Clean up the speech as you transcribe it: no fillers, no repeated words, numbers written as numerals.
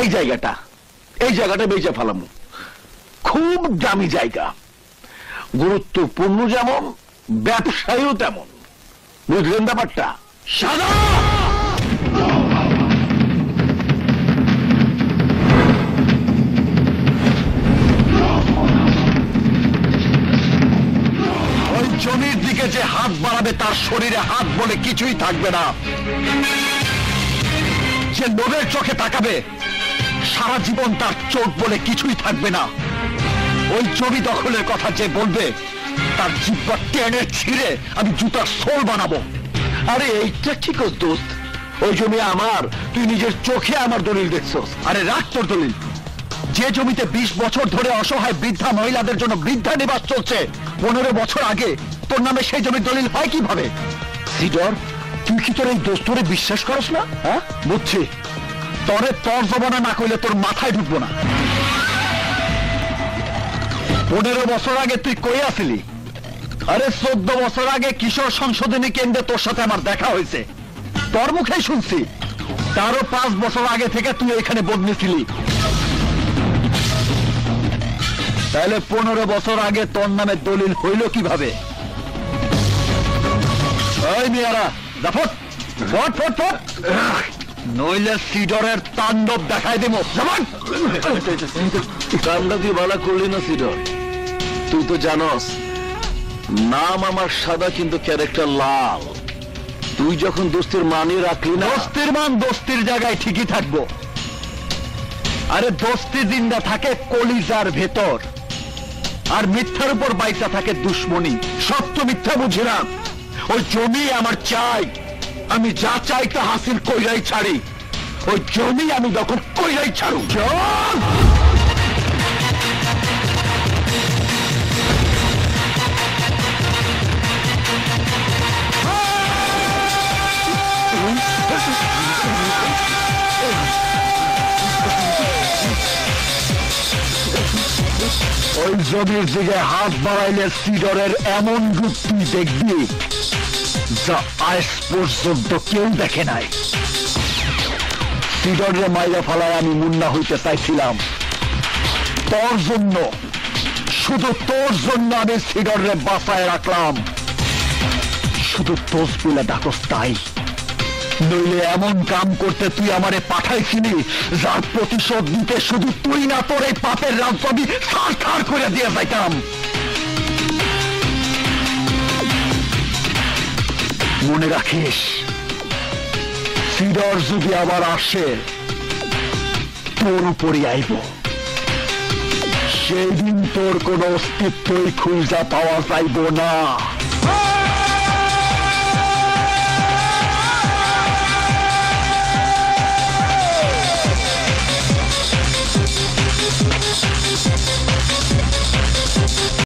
এই জায়গাটা বেচে ফেলামু। খুব দামি জায়গা, গুরুত্বপূর্ণ যেমন, ব্যবসায়ীও তেমন। বুঝলেন ব্যাপারটা? সাদা ওই জমির দিকে যে হাত বাড়াবে তার শরীরে হাত বলে কিছুই থাকবে না। যে লোভের চোখে তাকাবে সারা জীবন তার চোখ বলে কিছুই থাকবে না। ওই জমি দখলের কথা যে বলবে তার জিহ্বা টেনে ছিঁড়ে আমি জুতার সোল বানাবো। আরে এইটা ঠিক দোস্ত, ওই জমি আমার, তুই নিজের চোখে আমার দলিল দেখছস। আরে রাখ তোর দলিল। যে জমিতে 20 বছর ধরে অসহায় বৃদ্ধা মহিলাদের জন্য বৃদ্ধা নিবাস চলছে, 15 বছর আগে তোর নামে সেই জমির দলিল হয় কিভাবে? সিডর, তুই কি তোর এই দোস্তরে বিশ্বাস করস না? হ্যাঁ, বুঝছি। তরে তোর জমানা না কইলে তোর মাথায় ঢুকবো না। 15 বছর আগে তুই কই আসিলি? আরে 14 বছর আগে কিশোর সংশোধনী কেন্দ্রে তোর সাথে আমার দেখা হয়েছে, তোর মুখেই শুনছি। তারও 5 বছর আগে থেকে তুই এখানে বদলি ছিলি। তাহলে 15 বছর আগে তোর নামে দলিল হইল কিভাবে? ওই মিয়ারা জাফর, ফট ফট ফট, নইলে সিডরের তাণ্ডব দেখাই দেব। তাণ্ডব কি ভালো করলি না সিডর? তুই তো জানস নাম আমার সাদা কিন্তু ক্যারেক্টার লাল। তুই যখন দোস্তের মানই রাখলি না, দোস্তের মান দোস্তের জায়গায় ঠিকই থাকবো। আরে দোস্তি জিন্দা থাকে কলিজার ভেতর, আর মিথ্যার উপর বাইচা থাকে দুশ্মনী। সত্য মিথ্যা বুঝি না। ওই জমি আমার চাই, আমি যা চাই তা হাসিল কইরাই ছাড়ি। ওই জমি আমি দখল কইরাই ছাড়ু। চল ওই জমির দিকে হাত বাড়াইলে সিডরের এমন রূপ তুই দেখবি যা আজ পর্যন্ত কেউ দেখে নাই। সিডরের মাইরা ফালায় আমি মুন্না হইতে চাইছিলাম তোর জন্য, শুধু তোর জন্য আমি সিডরে বাঁচায় রাখলাম। শুধু তোর বলে ডাকস তাই, নইলে এমন কাম করতে তুই আমারে পাঠাইছিলি যার প্রতিশোধ দিতে শুধু তুই না, তোর এই পাপের রাজ্য আমি সার করে দিয়ে যাইতাম। মনে রাখিস, সিডর যদি আবার আসে তোর উপরই আইব, সেই দিন তোর কোনো অস্তিত্বই খুঁজা পাওয়া যাইব না।